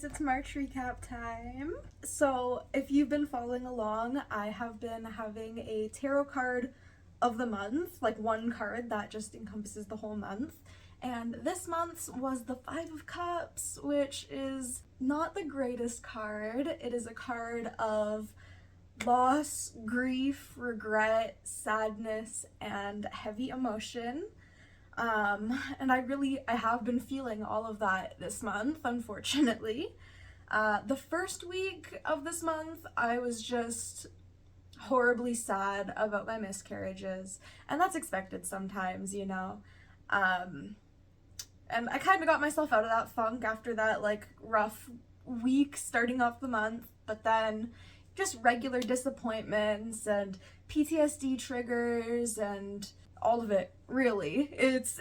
guys, it's March recap time. So if you've been following along, I have been having a tarot card of the month, like one card that just encompasses the whole month. And this month's was the Five of Cups, which is not the greatest card. It is a card of loss, grief, regret, sadness, and heavy emotion. And I have been feeling all of that this month, unfortunately. The first week of this month, I was just horribly sad about my miscarriages, and that's expected sometimes, you know. And I kind of got myself out of that funk after that, like, rough week starting off the month, but then just regular disappointments and PTSD triggers and all of it, really. It's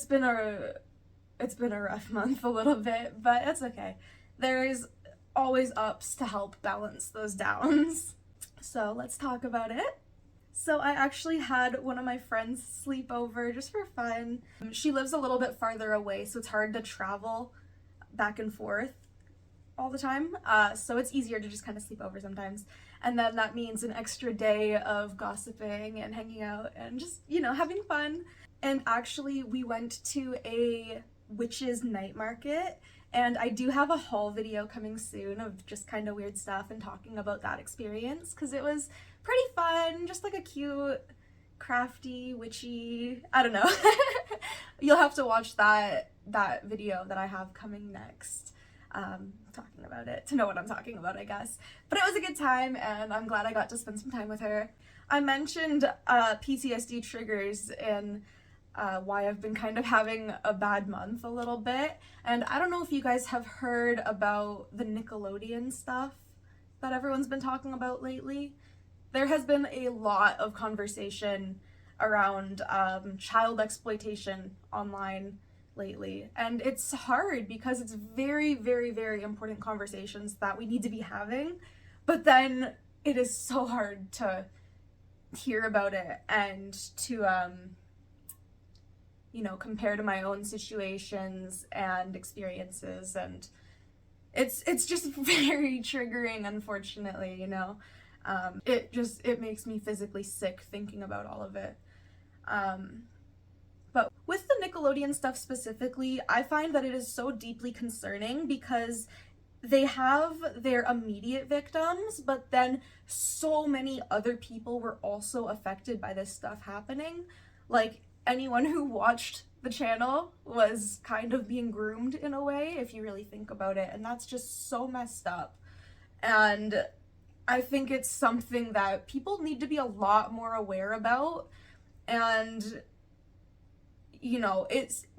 been a rough month a little bit, but it's okay. There's always ups to help balance those downs. So let's talk about it. So I actually had one of my friends sleep over just for fun. She lives a little bit farther away, so it's hard to travel back and forth all the time. So it's easier to just kind of sleep over sometimes. And then that means an extra day of gossiping and hanging out and just, you know, having fun. And actually we went to a witch's night market, and I do have a haul video coming soon of just kind of weird stuff and talking about that experience, because it was pretty fun, just like a cute, crafty, witchy, I don't know. You'll have to watch that video that I have coming next. Talking about it to know what I'm talking about, I guess. But it was a good time, and I'm glad I got to spend some time with her. I mentioned PTSD triggers and why I've been kind of having a bad month a little bit, and I don't know if you guys have heard about the Nickelodeon stuff that everyone's been talking about lately. There has been a lot of conversation around child exploitation online lately, and it's hard because it's very, very, very important conversations that we need to be having, but then it is so hard to hear about it and to you know, compare to my own situations and experiences, and it's just very triggering, unfortunately, you know. It makes me physically sick thinking about all of it. But with the Nickelodeon stuff specifically, I find that it is so deeply concerning because they have their immediate victims, but then so many other people were also affected by this stuff happening. Like, anyone who watched the channel was kind of being groomed in a way, if you really think about it, and that's just so messed up. And I think it's something that people need to be a lot more aware about. And you know,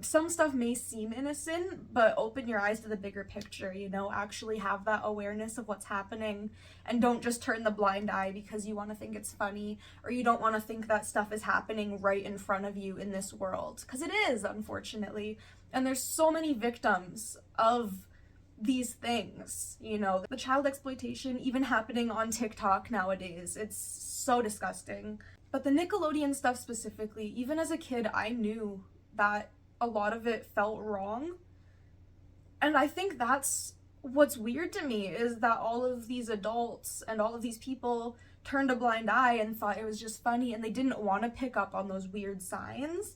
some stuff may seem innocent, but open your eyes to the bigger picture, you know, actually have that awareness of what's happening, and don't just turn the blind eye because you want to think it's funny, or you don't want to think that stuff is happening right in front of you in this world, because it is, unfortunately. And there's so many victims of these things, you know, the child exploitation even happening on TikTok nowadays. It's so disgusting. But the Nickelodeon stuff specifically, even as a kid, I knew that a lot of it felt wrong. And I think that's what's weird to me, is that all of these adults and all of these people turned a blind eye and thought it was just funny, and they didn't want to pick up on those weird signs.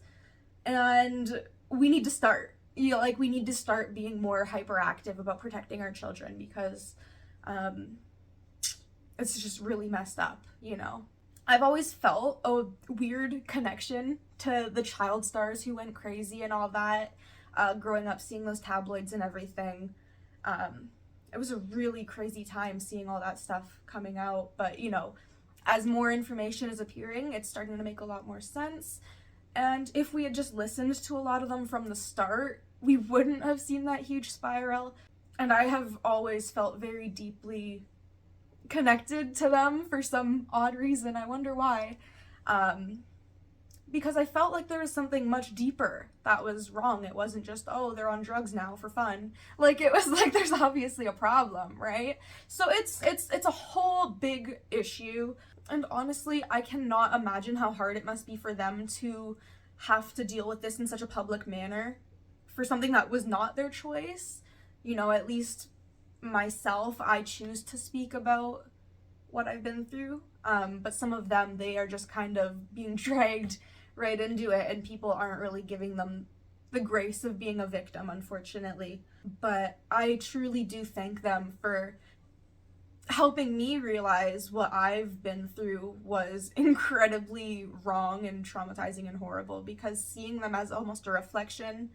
And we need to start, you know, like, we need to start being more hyperactive about protecting our children, because it's just really messed up, you know. I've always felt a weird connection to the child stars who went crazy and all that, growing up seeing those tabloids and everything. It was a really crazy time seeing all that stuff coming out, but you know, as more information is appearing, it's starting to make a lot more sense. And if we had just listened to a lot of them from the start, we wouldn't have seen that huge spiral. And I have always felt very deeply connected to them for some odd reason. I wonder why. Because I felt like there was something much deeper that was wrong. It wasn't just, oh, they're on drugs now for fun. Like, it was like, there's obviously a problem, right? So it's a whole big issue. And honestly, I cannot imagine how hard it must be for them to have to deal with this in such a public manner for something that was not their choice. you know, at least myself, I choose to speak about what I've been through. But some of them, they are just kind of being dragged right into it, and people aren't really giving them the grace of being a victim, unfortunately. But I truly do thank them for helping me realize what I've been through was incredibly wrong and traumatizing and horrible, because seeing them as almost a reflection,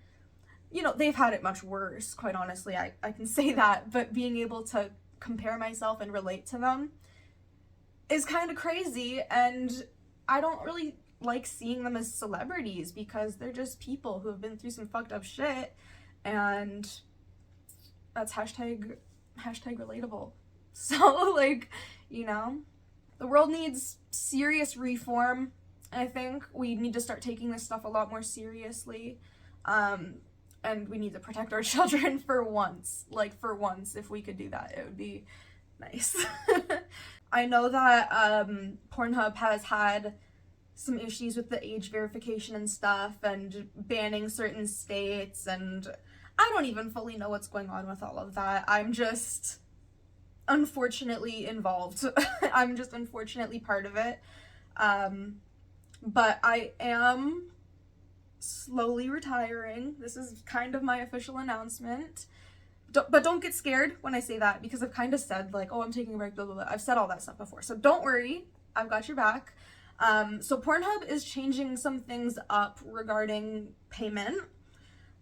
you know, they've had it much worse, quite honestly, I can say that, but being able to compare myself and relate to them is kind of crazy. And I don't really like seeing them as celebrities, because they're just people who have been through some fucked up shit, and that's hashtag relatable. So, like, you know, the world needs serious reform. I think we need to start taking this stuff a lot more seriously. And we need to protect our children for once. Like, for once, if we could do that, it would be nice. I know that Pornhub has had some issues with the age verification and stuff, and banning certain states, and I don't even fully know what's going on with all of that. I'm just unfortunately involved. I'm just unfortunately part of it. But I am slowly retiring. This is kind of my official announcement. But don't get scared when I say that, because I've kind of said, like, oh, I'm taking a break, blah, blah, blah. I've said all that stuff before. So don't worry. I've got your back. So Pornhub is changing some things up regarding payment.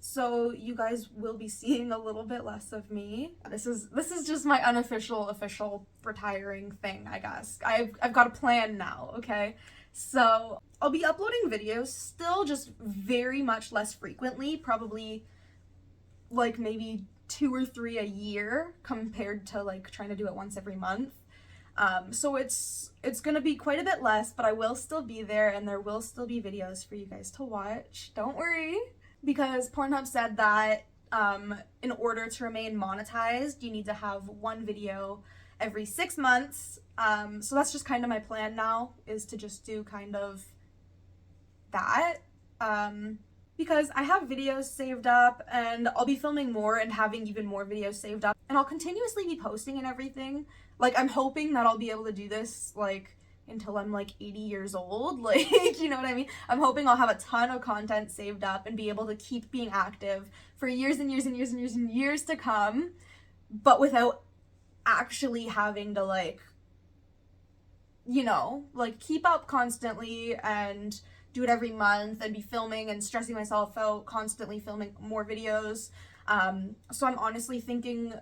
So you guys will be seeing a little bit less of me. This is just my unofficial, official retiring thing, I guess. I've got a plan now, okay? So I'll be uploading videos still, just very much less frequently, probably like maybe 2 or 3 a year compared to like trying to do it once every month. So it's gonna be quite a bit less, but I will still be there, and there will still be videos for you guys to watch. Don't worry. Because Pornhub said that in order to remain monetized, you need to have one video every 6 months. So that's just kind of my plan now, is to just do kind of that. Because I have videos saved up, and I'll be filming more and having even more videos saved up. And I'll continuously be posting and everything. Like, I'm hoping that I'll be able to do this, like, until I'm like 80 years old, like, you know what I mean? I'm hoping I'll have a ton of content saved up and be able to keep being active for years and years and years and years and years to come, but without actually having to, like, you know, like, keep up constantly and do it every month and be filming and stressing myself out, constantly filming more videos. So I'm honestly thinking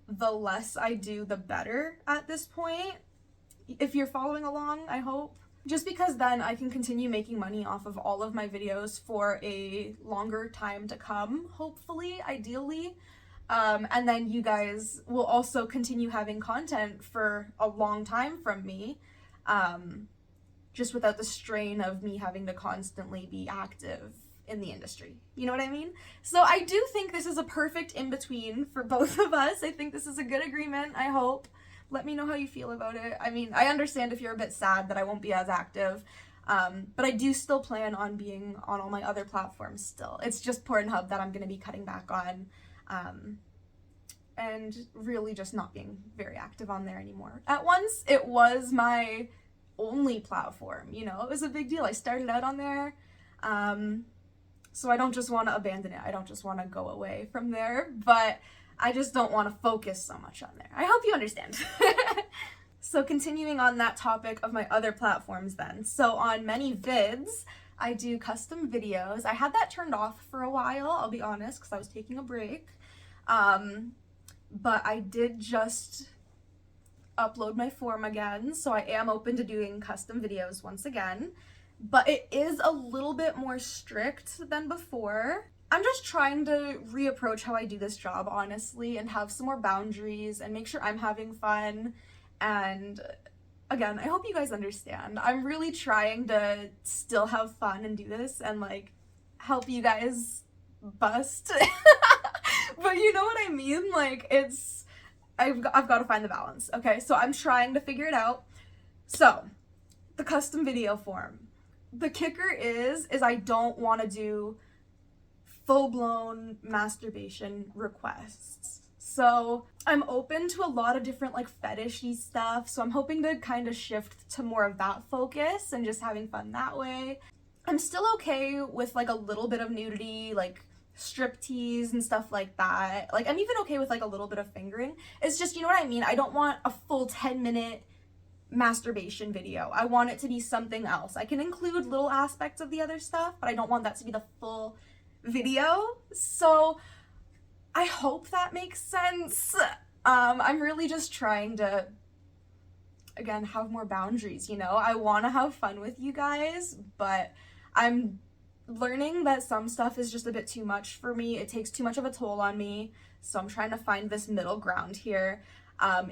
the less I do, the better at this point. If you're following along, I hope. Just because then I can continue making money off of all of my videos for a longer time to come, hopefully, ideally. And then you guys will also continue having content for a long time from me, just without the strain of me having to constantly be active in the industry. You know what I mean? So I do think this is a perfect in-between for both of us. I think this is a good agreement, I hope. Let me know how you feel about it. I mean, I understand if you're a bit sad that I won't be as active, but I do still plan on being on all my other platforms still. It's just Pornhub that I'm going to be cutting back on, and really just not being very active on there anymore. At once, it was my only platform, you know? It was a big deal. I started out on there, so I don't just want to abandon it. I don't just want to go away from there, but I just don't want to focus so much on there. I hope you understand. So continuing on that topic of my other platforms then. So on many vids, I do custom videos. I had that turned off for a while, I'll be honest, because I was taking a break. But I did just upload my form again, so I am open to doing custom videos once again. But it is a little bit more strict than before. I'm just trying to reapproach how I do this job, honestly, and have some more boundaries and make sure I'm having fun. And again, I hope you guys understand. I'm really trying to still have fun and do this and, like, help you guys bust. But you know what I mean? Like, I've got to find the balance, okay? So I'm trying to figure it out. So, the custom video form. The kicker is I don't want to do full-blown masturbation requests. So I'm open to a lot of different like fetishy stuff, so I'm hoping to kind of shift to more of that focus and just having fun that way. I'm still okay with like a little bit of nudity, like striptease and stuff like that. Like I'm even okay with like a little bit of fingering. It's just, you know what I mean? I don't want a full 10-minute masturbation video. I want it to be something else. I can include little aspects of the other stuff, but I don't want that to be the full video. So I hope that makes sense. I'm really just trying to, again, have more boundaries, you know? I want to have fun with you guys, but I'm learning that some stuff is just a bit too much for me. It takes too much of a toll on me, so I'm trying to find this middle ground here.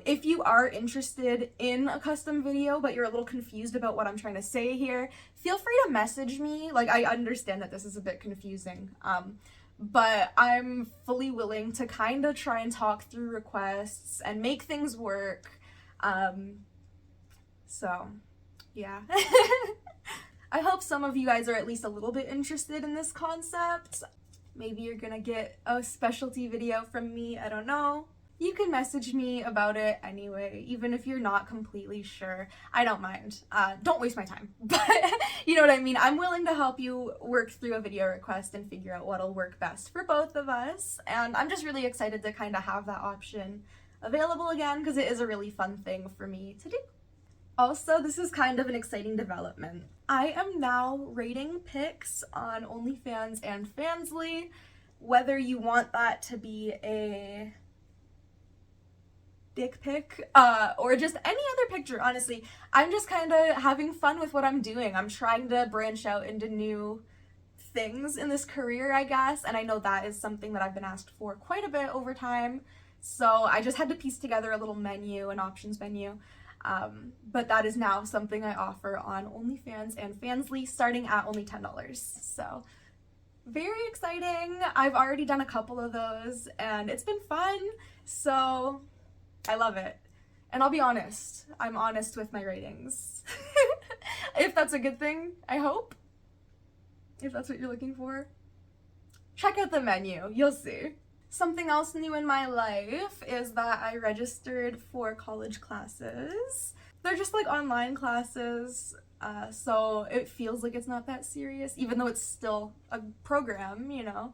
If you are interested in a custom video, but you're a little confused about what I'm trying to say here, feel free to message me. Like, I understand that this is a bit confusing, but I'm fully willing to kind of try and talk through requests and make things work. So, yeah. I hope some of you guys are at least a little bit interested in this concept. Maybe you're gonna get a specialty video from me, I don't know. You can message me about it anyway, even if you're not completely sure. I don't mind. Don't waste my time. But you know what I mean? I'm willing to help you work through a video request and figure out what'll work best for both of us. And I'm just really excited to kind of have that option available again, because it is a really fun thing for me to do. Also, this is kind of an exciting development. I am now rating pics on OnlyFans and Fansly, whether you want that to be a dick pic or just any other picture. Honestly, I'm just kind of having fun with what I'm doing. I'm trying to branch out into new things in this career, I guess, and I know that is something that I've been asked for quite a bit over time, so I just had to piece together a little menu, an options menu. But that is now something I offer on OnlyFans and Fansly, starting at only $10. So very exciting. I've already done a couple of those and it's been fun, so I love it. And I'll be honest, I'm honest with my ratings. If that's a good thing, I hope. If that's what you're looking for. Check out the menu, you'll see. Something else new in my life is that I registered for college classes. They're just like online classes, so it feels like it's not that serious, even though it's still a program, you know.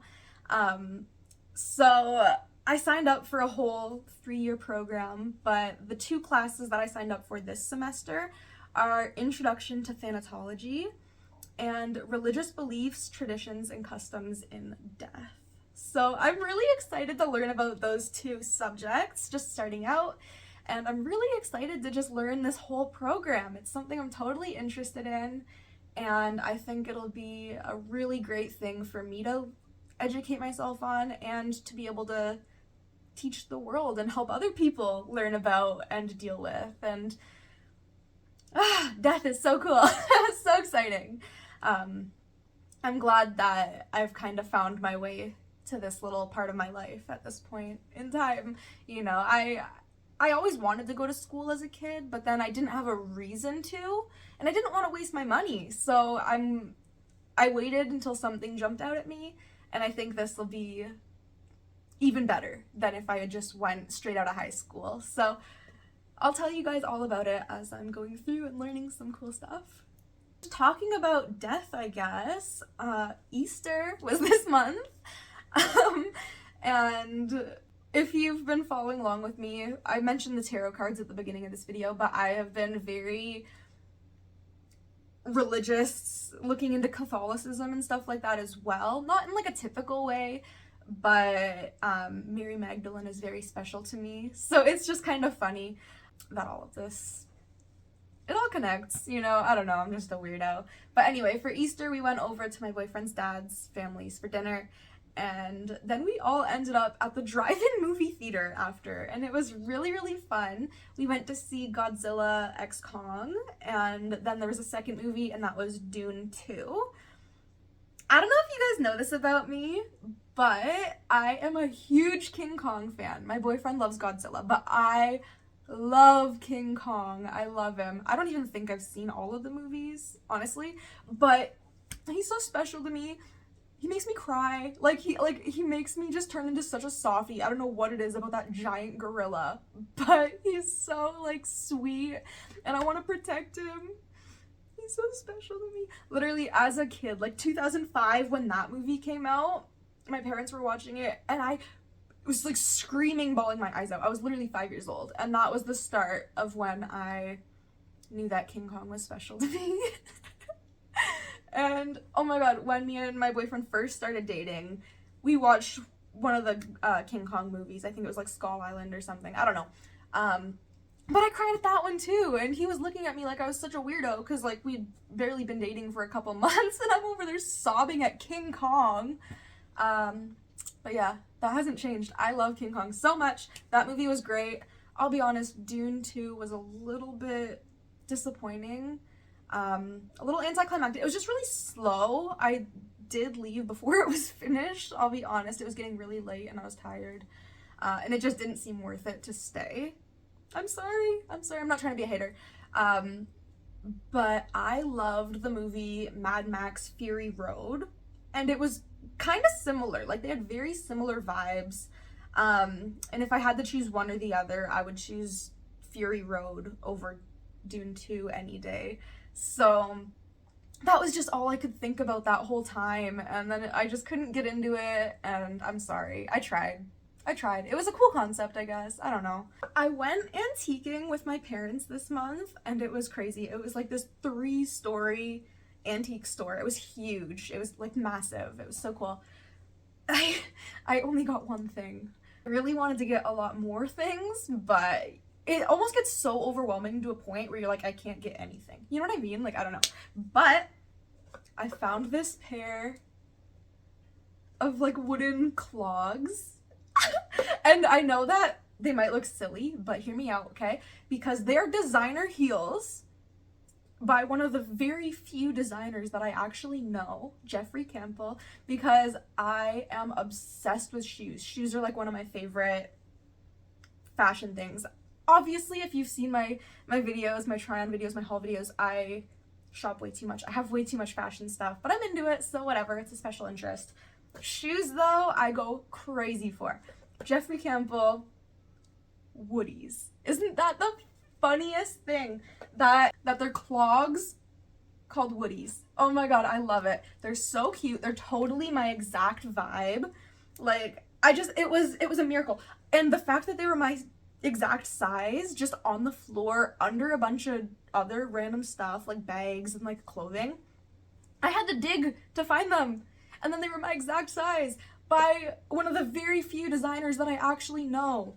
So I signed up for a whole 3-year program, but the 2 classes that I signed up for this semester are Introduction to Thanatology and Religious Beliefs, Traditions, and Customs in Death. So I'm really excited to learn about those 2 subjects, just starting out, and I'm really excited to just learn this whole program. It's something I'm totally interested in, and I think it'll be a really great thing for me to educate myself on and to be able to teach the world and help other people learn about and deal with. And death is so cool. So exciting. I'm glad that I've kind of found my way to this little part of my life at this point in time. You know, I always wanted to go to school as a kid, but then I didn't have a reason to, and I didn't want to waste my money. So I waited until something jumped out at me, and I think this will be even better than if I had just went straight out of high school. So I'll tell you guys all about it as I'm going through and learning some cool stuff. Talking about death, I guess, Easter was this month. And if you've been following along with me, I mentioned the tarot cards at the beginning of this video, but I have been very religious, looking into Catholicism and stuff like that as well. Not in like a typical way, but Mary Magdalene is very special to me. So it's just kind of funny that all of this, it all connects, you know. I don't know, I'm just a weirdo. But anyway, for Easter we went over to my boyfriend's dad's family's for dinner, and then we all ended up at the drive-in movie theater after, and it was really, really fun. We went to see Godzilla x Kong, and then there was a second movie, and that was Dune 2. I don't know if you guys know this about me, but I am a huge King Kong fan. My boyfriend loves Godzilla, but I love King Kong. I love him. I don't even think I've seen all of the movies, honestly, but he's so special to me. he makes me cry. Like he makes me just turn into such a softie. I don't know what it is about that giant gorilla, but he's so like sweet and I want to protect him. He's so special to me. Literally as a kid, like 2005 when that movie came out, my parents were watching it and I was like screaming, bawling my eyes out. I was literally 5 years old and that was the start of when I knew that King Kong was special to me. And oh my god, when me and my boyfriend first started dating, we watched one of the King Kong movies. I think it was like Skull Island or something. I don't know. But I cried at that one too, and he was looking at me like I was such a weirdo because like we'd barely been dating for a couple months and I'm over there sobbing at King Kong. But yeah, that hasn't changed. I love King Kong so much. That movie was great. I'll be honest, Dune 2 was a little bit disappointing. A little anticlimactic. It was just really slow. I did leave before it was finished. I'll be honest, it was getting really late and I was tired. And it just didn't seem worth it to stay. I'm sorry. I'm not trying to be a hater. But I loved the movie Mad Max Fury Road. And it was kind of similar. Like they had very similar vibes. And if I had to choose one or the other, I would choose Fury Road over Dune 2 any day. So that was just all I could think about that whole time, and then I just couldn't get into it, and I'm sorry. I tried. It was a cool concept, I guess. I don't know. I went antiquing with my parents this month, and it was crazy. It was like this 3-story antique store. It was huge. It was like massive. It was so cool. I only got one thing. I really wanted to get a lot more things, but it almost gets so overwhelming to a point where you're like, I can't get anything. You know what I mean? Like, I don't know. But I found this pair of like wooden clogs. And I know that they might look silly, but hear me out, okay? Because they're designer heels by one of the very few designers that I actually know, Jeffrey Campbell, because I am obsessed with shoes. Shoes are like one of my favorite fashion things. Obviously, if you've seen my videos, my try-on videos, my haul videos, I shop way too much. I have way too much fashion stuff, but I'm into it, so whatever. It's a special interest. Shoes, though, I go crazy for. Jeffrey Campbell Woodies. Isn't that the funniest thing? That they're clogs called Woodies. Oh my god, I love it. They're so cute. They're totally my exact vibe. Like, it was a miracle. And the fact that they were my exact size, just on the floor under a bunch of other random stuff like bags and like clothing, I had to dig to find them, and then they were my exact size by one of the very few designers that I actually know,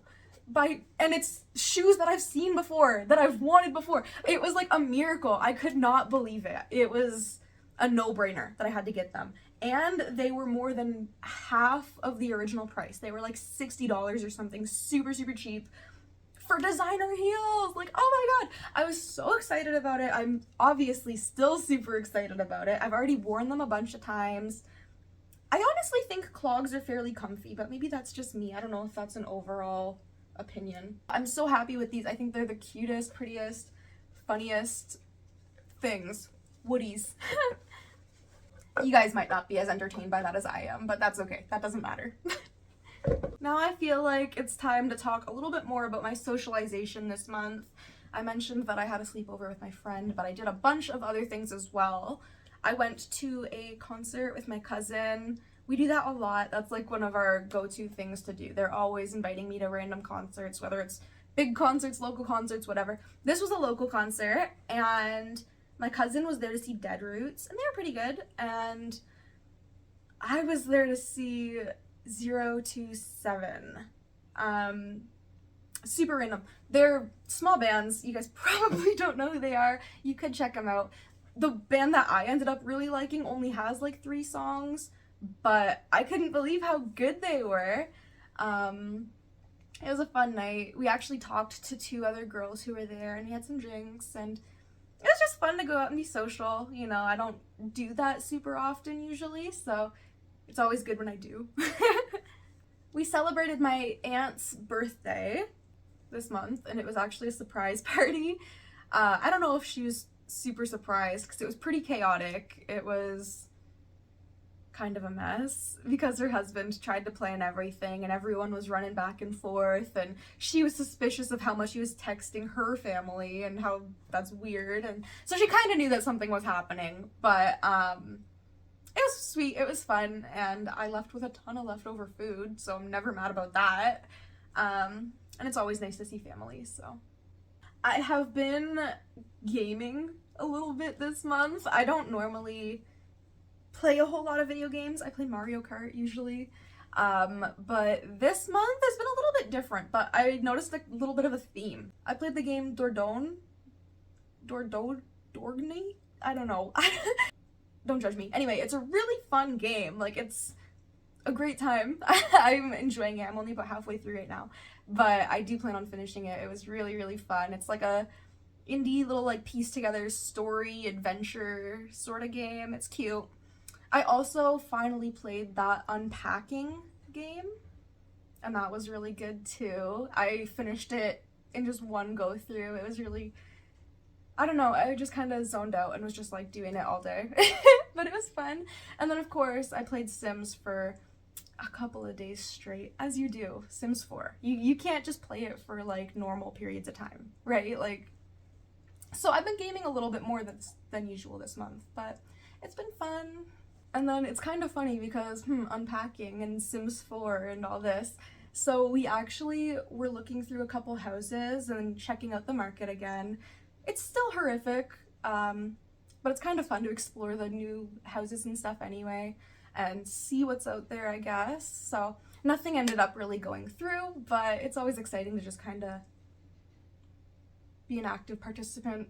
and it's shoes that I've seen before, that I've wanted before. It was like a miracle. I could not believe it. It was a no-brainer that I had to get them, and they were more than half of the original price. They were like $60 or something, super cheap for designer heels. Like, oh my god, I was so excited about it. I'm obviously still super excited about it. I've already worn them a bunch of times. I honestly think clogs are fairly comfy, but maybe that's just me. I don't know if that's an overall opinion. I'm so happy with these. I think they're the cutest, prettiest, funniest things. Woodies. You guys might not be as entertained by that as I am, but that's okay. That doesn't matter. Now I feel like it's time to talk a little bit more about my socialization this month. I mentioned that I had a sleepover with my friend, but I did a bunch of other things as well. I went to a concert with my cousin. We do that a lot. That's like one of our go-to things to do. They're always inviting me to random concerts, whether it's big concerts, local concerts, whatever. This was a local concert, and my cousin was there to see Dead Roots, and they were pretty good, and I was there to see 027. Super random. They're small bands. You guys probably don't know who they are. You could check them out. The band that I ended up really liking only has like 3 songs, but I couldn't believe how good they were. It was a fun night. We actually talked to 2 other girls who were there, and we had some drinks, and it was just fun to go out and be social. You know, I don't do that super often usually, so it's always good when I do. We celebrated my aunt's birthday this month, and it was actually a surprise party. I don't know if she was super surprised because it was pretty chaotic. It was kind of a mess because her husband tried to plan everything and everyone was running back and forth, and she was suspicious of how much he was texting her family and how that's weird, and so she kind of knew that something was happening. But it was sweet, it was fun, and I left with a ton of leftover food, so I'm never mad about that. And it's always nice to see family. So I have been gaming a little bit this month. I don't normally play a whole lot of video games. I play Mario Kart usually, but this month has been a little bit different, but I noticed a little bit of a theme. I played the game Dordogne? I don't know. Don't judge me. Anyway, it's a really fun game. Like, it's a great time. I'm enjoying it. I'm only about halfway through right now, but I do plan on finishing it. It was really, really fun. It's like a indie little like piece together story adventure sort of game. It's cute. I also finally played that unpacking game, and that was really good too. I finished it in just one go through. It was really, I don't know, I just kind of zoned out and was just like doing it all day. But it was fun. And then of course I played Sims for a couple of days straight, as you do. Sims 4. You can't just play it for like normal periods of time, right? Like, so I've been gaming a little bit more than usual this month, but it's been fun. And then it's kind of funny because, unpacking and Sims 4 and all this. So we actually were looking through a couple houses and checking out the market again. It's still horrific, but it's kind of fun to explore the new houses and stuff anyway and see what's out there, I guess. So nothing ended up really going through, but it's always exciting to just kind of be an active participant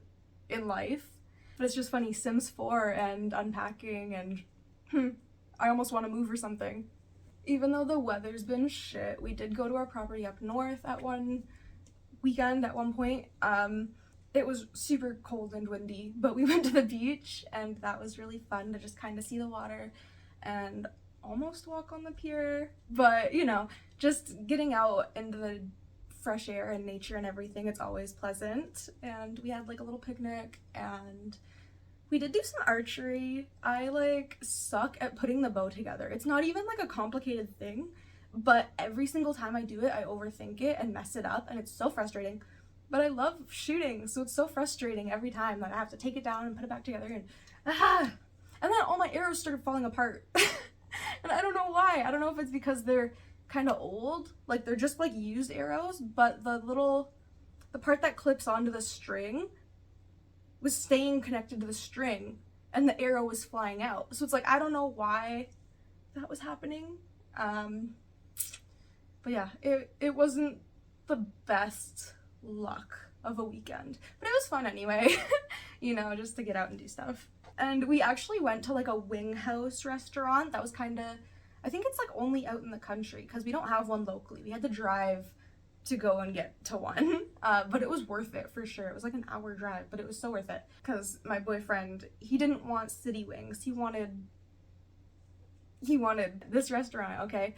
in life. But it's just funny, Sims 4 and unpacking, and I almost want to move or something. Even though the weather's been shit, we did go to our property up north at one weekend at one point. It was super cold and windy, but we went to the beach, and that was really fun to just kind of see the water and almost walk on the pier. But, you know, just getting out into the fresh air and nature and everything, it's always pleasant. And we had like a little picnic, and we did do some archery. I like suck at putting the bow together. It's not even like a complicated thing, but every single time I do it, I overthink it and mess it up, and it's so frustrating. But I love shooting, so it's so frustrating every time that I have to take it down and put it back together, and and then all my arrows started falling apart. And I don't know why. I don't know if it's because they're kind of old, like they're just like used arrows, but the part that clips onto the string was staying connected to the string, and the arrow was flying out. So it's like, I don't know why that was happening. But yeah, it wasn't the best luck of a weekend, but it was fun anyway. You know, just to get out and do stuff. And we actually went to like a wing house restaurant that was kind of, I think it's like only out in the country because we don't have one locally. We had to drive to go and get to one, but it was worth it for sure. It was like an hour drive, but it was so worth it because my boyfriend, he didn't want city wings. He wanted this restaurant, okay?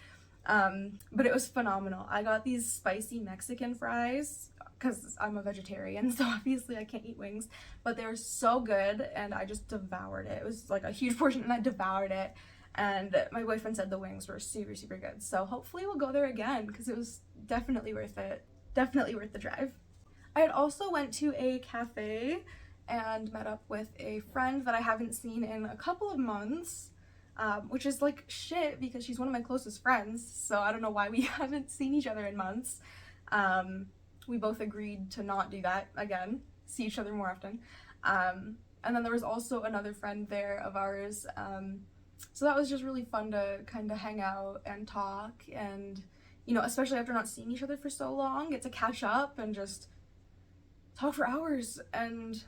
But it was phenomenal. I got these spicy Mexican fries because I'm a vegetarian, so obviously I can't eat wings, but they were so good, and I just devoured it. It was like a huge portion, and I devoured it. And my boyfriend said the wings were super, super good. So hopefully we'll go there again because it was definitely worth it. Definitely worth the drive. I had also went to a cafe and met up with a friend that I haven't seen in a couple of months, which is like shit because she's one of my closest friends. So I don't know why we haven't seen each other in months. We both agreed to not do that again, see each other more often. And then there was also another friend there of ours. So that was just really fun to kind of hang out and talk, and, you know, especially after not seeing each other for so long, get to catch up and just talk for hours. And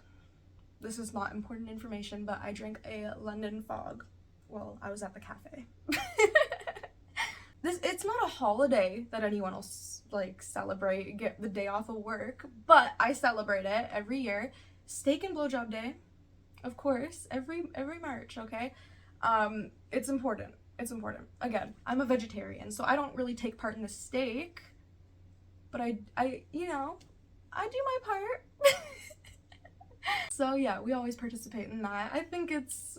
this is not important information, but I drank a London Fog while I was at the cafe. It's not a holiday that anyone else like celebrate, get the day off of work, but I celebrate it every year. Steak and blowjob day, of course, every March, okay? It's important. It's important. Again, I'm a vegetarian, so I don't really take part in the steak, but I you know, I do my part. So yeah, we always participate in that. I think it's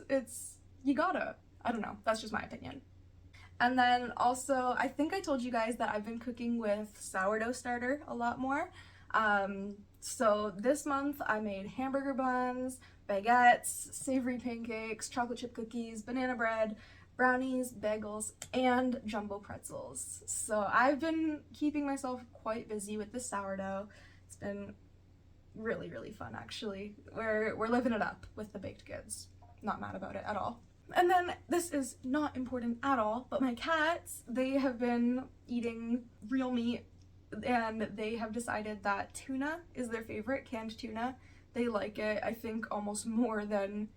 you gotta. I don't know, that's just my opinion. And then also, I think I told you guys that I've been cooking with sourdough starter a lot more. So this month I made hamburger buns, baguettes, savory pancakes, chocolate chip cookies, banana bread, brownies, bagels, and jumbo pretzels. So I've been keeping myself quite busy with the sourdough. It's been really, really fun actually. We're living it up with the baked goods. Not mad about it at all. And then, this is not important at all, but my cats, they have been eating real meat, and they have decided that tuna is their favorite, canned tuna. They like it, I think, almost more than,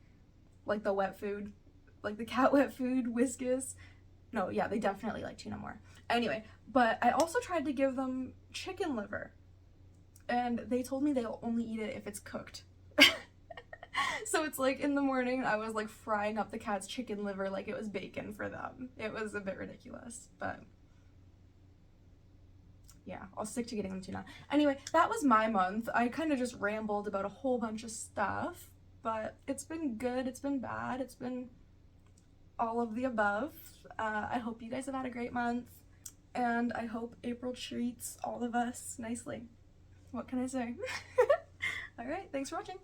like, the wet food, like the cat wet food, Whiskas. No, yeah, they definitely like tuna more. Anyway, but I also tried to give them chicken liver, and they told me they'll only eat it if it's cooked. So it's like in the morning I was like frying up the cat's chicken liver like it was bacon for them. It was a bit ridiculous, but yeah, I'll stick to getting them tuna. Anyway, that was my month. I kind of just rambled about a whole bunch of stuff, but it's been good, it's been bad, it's been all of the above. I hope you guys have had a great month, and I hope April treats all of us nicely. What can I say? Alright, thanks for watching.